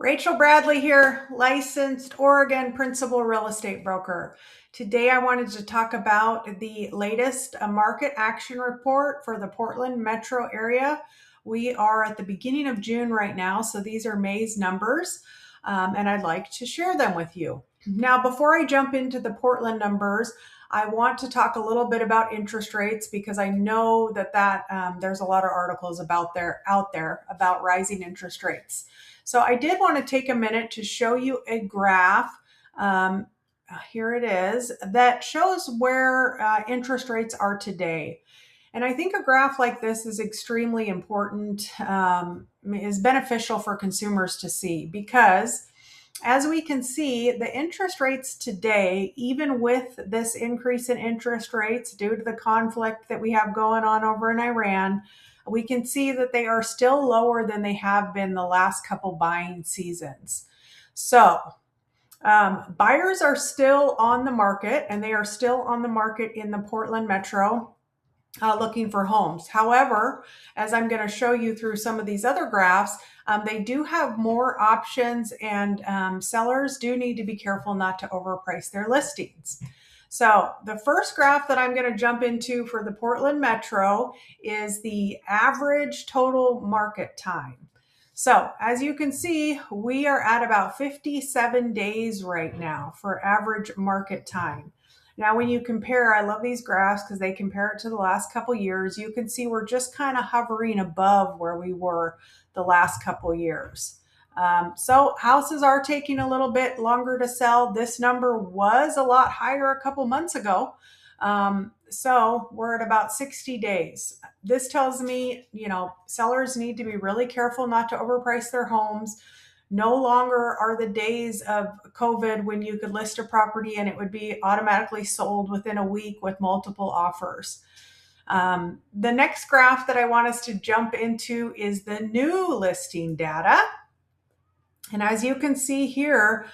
Rachel Bradley here, licensed Oregon principal real estate broker. Today I wanted to talk about the latest market action report for the Portland metro area. We are at the beginning of June right now, so these are May's numbers, and I'd like to share them with you. Now, before I jump into the Portland numbers, I want to talk a little bit about interest rates because I know that there's a lot of articles out there about rising interest rates. So I did want to take a minute to show you a graph. Here it is that shows where interest rates are today. And I think a graph like this is extremely important, is beneficial for consumers to see because as we can see, the interest rates today, even with this increase in interest rates due to the conflict that we have going on over in Iran, we can see that they are still lower than they have been the last couple buying seasons. So, buyers are still on the market, and they are still on the market in the Portland metro looking for homes. However, as I'm going to show you through some of these other graphs, they do have more options, and sellers do need to be careful not to overprice their listings. So the first graph that I'm going to jump into for the Portland metro is the average total market time. So as you can see, we are at about 57 days right now for average market time. Now, when you compare, I love these graphs because they compare it to the last couple years. You can see we're just kind of hovering above where we were the last couple years. So houses are taking a little bit longer to sell. This number was a lot higher a couple months ago. So we're at about 60 days. This tells me, sellers need to be really careful not to overprice their homes. No longer are the days of COVID when you could list a property and it would be automatically sold within a week with multiple offers. The next graph that I want us to jump into is the new listing data. And as you can see here,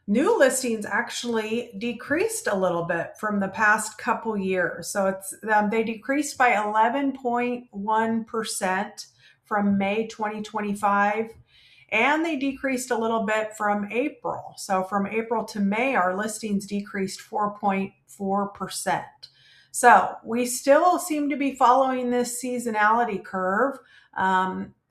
new listings actually decreased a little bit from the past couple years. So they decreased by 11.1% from May 2025. And they decreased a little bit from April. So from April to May, our listings decreased 4.4%. So we still seem to be following this seasonality curve.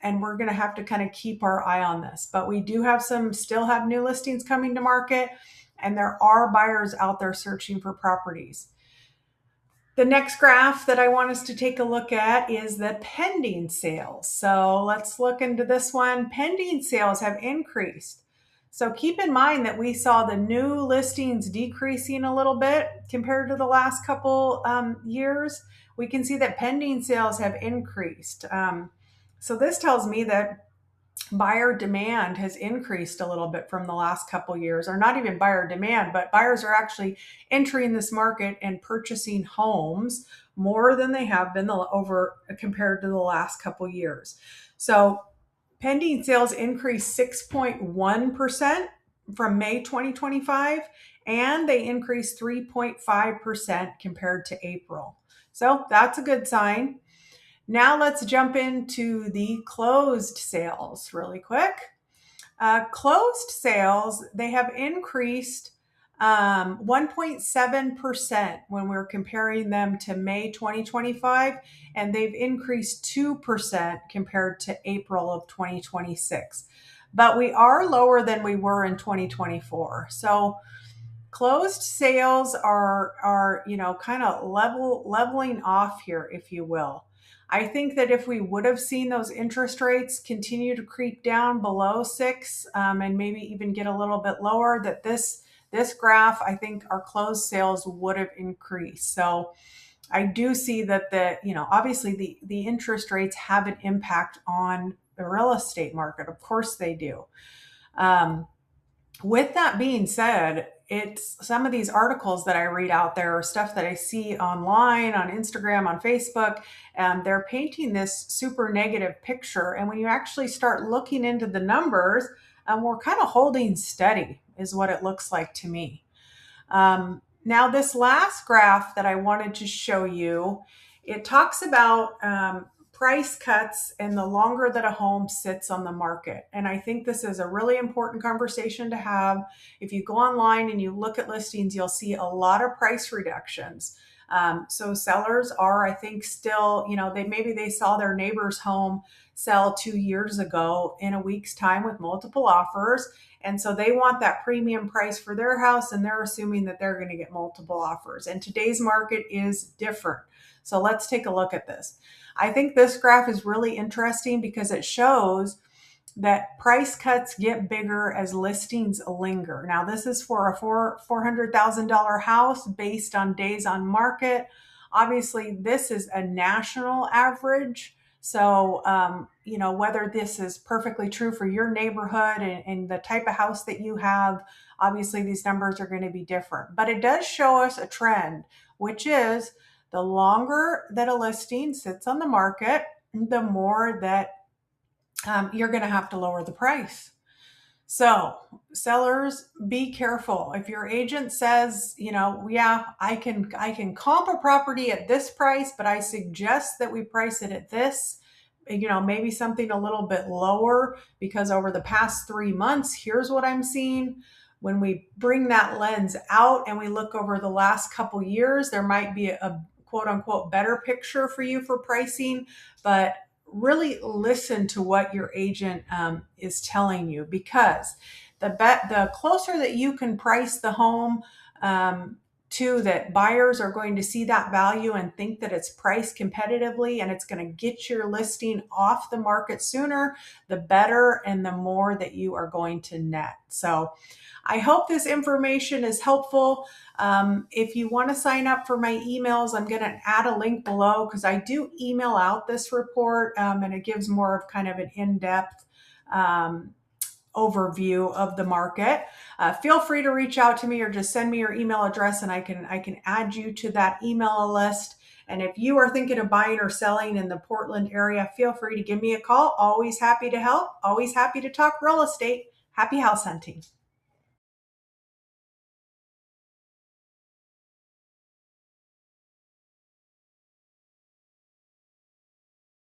And we're going to have to kind of keep our eye on this. But we do still have new listings coming to market, and there are buyers out there searching for properties. The next graph that I want us to take a look at is the pending sales. So let's look into this one. Pending sales have increased. So keep in mind that we saw the new listings decreasing a little bit compared to the last couple years. We can see that pending sales have increased. So this tells me that buyer demand has increased a little bit from the last couple years, or not even buyer demand, but buyers are actually entering this market and purchasing homes more than they have been compared to the last couple years. So pending sales increased 6.1% from May 2025, and they increased 3.5% compared to April. So that's a good sign. Now let's jump into the closed sales really quick. Closed sales, they have increased 1.7% when we're comparing them to May 2025, and they've increased 2% compared to April of 2026. But we are lower than we were in 2024. So closed sales are kind of leveling off here, if you will. I think that if we would have seen those interest rates continue to creep down below 6, and maybe even get a little bit lower, that this graph, I think our closed sales would have increased. So I do see that obviously the interest rates have an impact on the real estate market. Of course they do. With that being said, it's some of these articles that I read out there or stuff that I see online, on Instagram, on Facebook, and they're painting this super negative picture. And when you actually start looking into the numbers, we're kind of holding steady is what it looks like to me. Now, this last graph that I wanted to show you, it talks about price cuts and the longer that a home sits on the market. And I think this is a really important conversation to have. If you go online and you look at listings, you'll see a lot of price reductions. So sellers are, I think, still, maybe they saw their neighbor's home sell 2 years ago in a week's time with multiple offers. And so they want that premium price for their house, and they're assuming that they're going to get multiple offers. And today's market is different. So let's take a look at this. I think this graph is really interesting because it shows that price cuts get bigger as listings linger. Now, this is for a $400,000 house based on days on market. Obviously, this is a national average. So, whether this is perfectly true for your neighborhood and the type of house that you have, obviously these numbers are going to be different. But it does show us a trend, which is the longer that a listing sits on the market, the more that you're going to have to lower the price. So sellers, be careful. If your agent says, yeah, I can comp a property at this price, but I suggest that we price it at this, maybe something a little bit lower, because over the past 3 months, here's what I'm seeing. When we bring that lens out and we look over the last couple years, there might be a quote unquote better picture for you for pricing, but really listen to what your agent is telling you, because the closer that you can price the home to that, buyers are going to see that value and think that it's priced competitively and it's going to get your listing off the market sooner, the better and the more that you are going to net. So I hope this information is helpful. If you want to sign up for my emails, I'm going to add a link below because I do email out this report and it gives more of kind of an in-depth overview of the market. Feel free to reach out to me or just send me your email address and I can add you to that email list. And if you are thinking of buying or selling in the Portland area, feel free to give me a call. Always happy to help. Always happy to talk real estate. Happy house hunting.